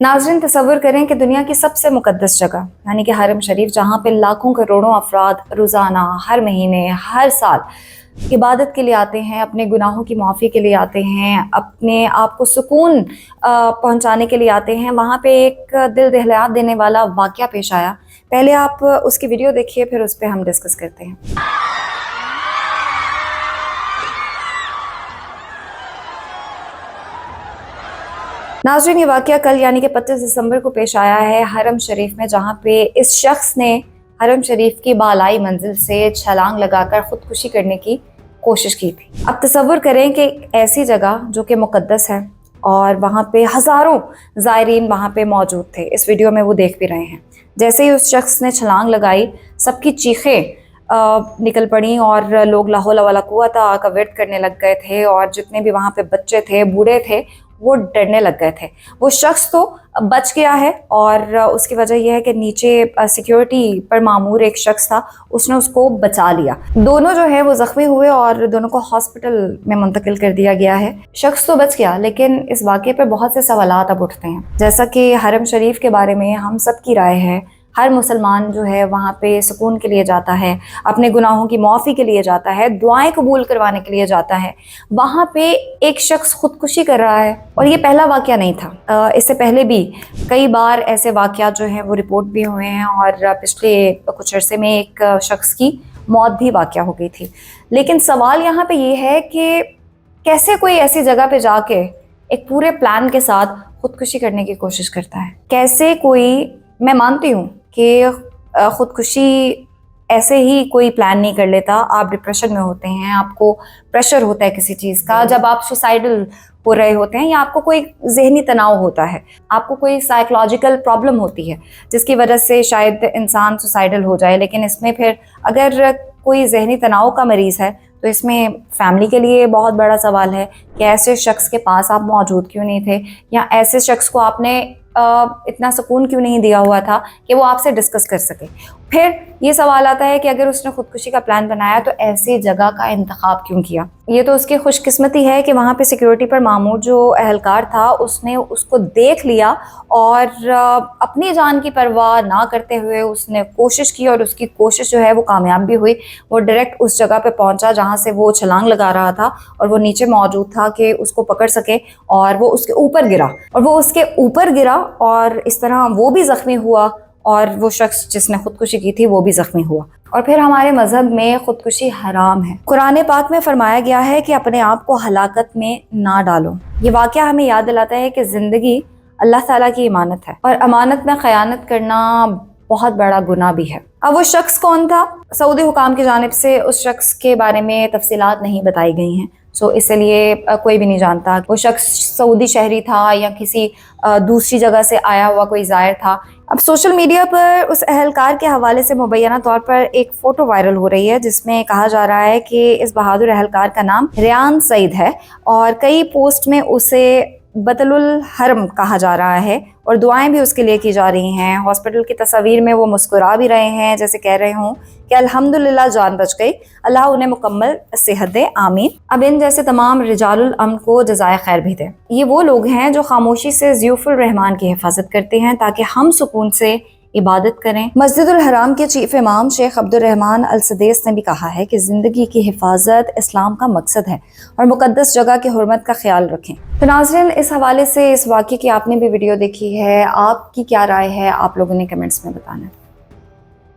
नाज़रीन, तसव्वुर करें कि दुनिया की सबसे मुक़द्दस जगह यानी कि हरम शरीफ, जहाँ पे लाखों करोड़ों अफराद रोज़ाना, हर महीने, हर साल इबादत के लिए आते हैं, अपने गुनाहों की माफ़ी के लिए आते हैं, अपने आप को सुकून पहुँचाने के लिए आते हैं, वहाँ पे एक दिल दहला देने वाला वाक़या पेश आया। पहले आप उसकी वीडियो देखिए, फिर उस पर हम डिस्कस करते हैं। नाज़रीन, ये वाक़या कल यानी कि 25 दिसंबर को पेश आया है हरम शरीफ में, जहाँ पे इस शख्स ने हरम शरीफ की बालाई मंजिल से छलांग लगाकर ख़ुदकुशी करने की कोशिश की थी। अब तसव्वुर करें कि ऐसी जगह जो कि मुक़द्दस है और वहाँ पे हज़ारों ज़ायरीन वहाँ पे मौजूद थे। इस वीडियो में वो देख भी रहे हैं। जैसे ही उस शख्स ने छलांग लगाई, सबकी चीखें निकल पड़ी और लोग ला हौला वला कुव्वता का विर्द करने लग गए थे, और जितने भी वहाँ पे बच्चे थे, बूढ़े थे, वो डरने लग गए थे। वो शख्स तो बच गया है, और उसकी वजह यह है कि नीचे सिक्योरिटी पर मामूर एक शख्स था, उसने उसको बचा लिया। दोनों जो है वो ज़ख्मी हुए और दोनों को हॉस्पिटल में मुंतकिल कर दिया गया है। शख्स तो बच गया, लेकिन इस वाक़े पर बहुत से सवालात अब उठते हैं। जैसा कि हरम शरीफ के बारे में हम सब की राय है, हर मुसलमान जो है वहाँ पे सुकून के लिए जाता है, अपने गुनाहों की माफ़ी के लिए जाता है, दुआएं कबूल करवाने के लिए जाता है। वहाँ पे एक शख्स खुदकुशी कर रहा है, और ये पहला वाक़या नहीं था। इससे पहले भी कई बार ऐसे वाक़यात जो हैं वो रिपोर्ट भी हुए हैं, और पिछले कुछ अरसे में एक शख्स की मौत भी वाक़या हो गई थी। लेकिन सवाल यहाँ पे ये है कि कैसे कोई ऐसी जगह पे जाके एक पूरे प्लान के साथ खुदकुशी करने की कोशिश करता है। कैसे कोई, मैं मानती हूँ कि ख़ुदकुशी ऐसे ही कोई प्लान नहीं कर लेता। आप डिप्रेशन में होते हैं, आपको प्रेशर होता है किसी चीज़ का, जब आप सुसाइडल हो रहे होते हैं, या आपको कोई जहनी तनाव होता है, आपको कोई साइकोलॉजिकल प्रॉब्लम होती है जिसकी वजह से शायद इंसान सुसाइडल हो जाए। लेकिन इसमें फिर अगर कोई जहनी तनाव का मरीज़ है तो इसमें फैमिली के लिए बहुत बड़ा सवाल है कि ऐसे शख्स के पास आप मौजूद क्यों नहीं थे, या ऐसे शख्स को आपने इतना सुकून क्यों नहीं दिया हुआ था कि वो आपसे डिस्कस कर सके। फिर ये सवाल आता है कि अगर उसने खुदकुशी का प्लान बनाया तो ऐसी जगह का इंतखाब क्यों किया। ये तो उसकी खुशकिस्मती है कि वहाँ पे सिक्योरिटी पर मामूर जो अहलकार था, उसने उसको देख लिया और अपनी जान की परवाह ना करते हुए उसने कोशिश की, और उसकी कोशिश जो है वो कामयाब भी हुई। वो डायरेक्ट उस जगह पे पहुँचा जहाँ से वो छलांग लगा रहा था, और वो नीचे मौजूद था कि उसको पकड़ सके, और वो उसके ऊपर गिरा, और इस तरह वो भी ज़ख्मी हुआ, और वो शख्स जिसने खुदकुशी की थी वो भी ज़ख्मी हुआ। और फिर हमारे मज़हब में खुदकुशी हराम है। कुरान पाक में फरमाया गया है कि अपने आप को हलाकत में ना डालो। ये वाक़या हमें याद दिलाता है कि ज़िंदगी अल्लाह ताला की इमानत है, और अमानत में ख़यानत करना बहुत बड़ा गुनाह भी है। अब वो शख्स कौन था? सऊदी हुकाम की जानिब से उस शख्स के बारे में तफसीलात नहीं बताई गई हैं, सो इसलिए कोई भी नहीं जानता वो शख्स सऊदी शहरी था या किसी दूसरी जगह से आया हुआ कोई ज़ायर था। अब सोशल मीडिया पर उस अहलकार के हवाले से मुबैना तौर पर एक फ़ोटो वायरल हो रही है, जिसमें कहा जा रहा है कि इस बहादुर अहलकार का नाम रेयान सईद है, और कई पोस्ट में उसे बतलुल हरम कहा जा रहा है, और दुआएं भी उसके लिए की जा रही हैं। हॉस्पिटल की तस्वीर में वो मुस्कुरा भी रहे हैं, जैसे कह रहे हों कि अल्हम्दुलिल्लाह जान बच गई, अल्लाह उन्हें मुकम्मल सेहत दे, आमीन। अब इन जैसे तमाम रिजालुल अम्न को जज़ाए खैर भी दे। ये वो लोग हैं जो खामोशी से ज़ियूफ़ुर रहमान की हिफाजत करते हैं ताकि हम सुकून से इबादत करें। मस्जिदुल हराम के चीफ इमाम शेख अब्दुर रहमान अल सदेस ने भी कहा है कि ज़िंदगी की हिफाजत इस्लाम का मकसद है, और मुक़द्दस जगह की हुर्मत का ख्याल रखें। तो नाज़रीन, इस हवाले से, इस वाक़े की आपने भी वीडियो देखी है, आपकी क्या राय है, आप लोगों ने कमेंट्स में बताना है।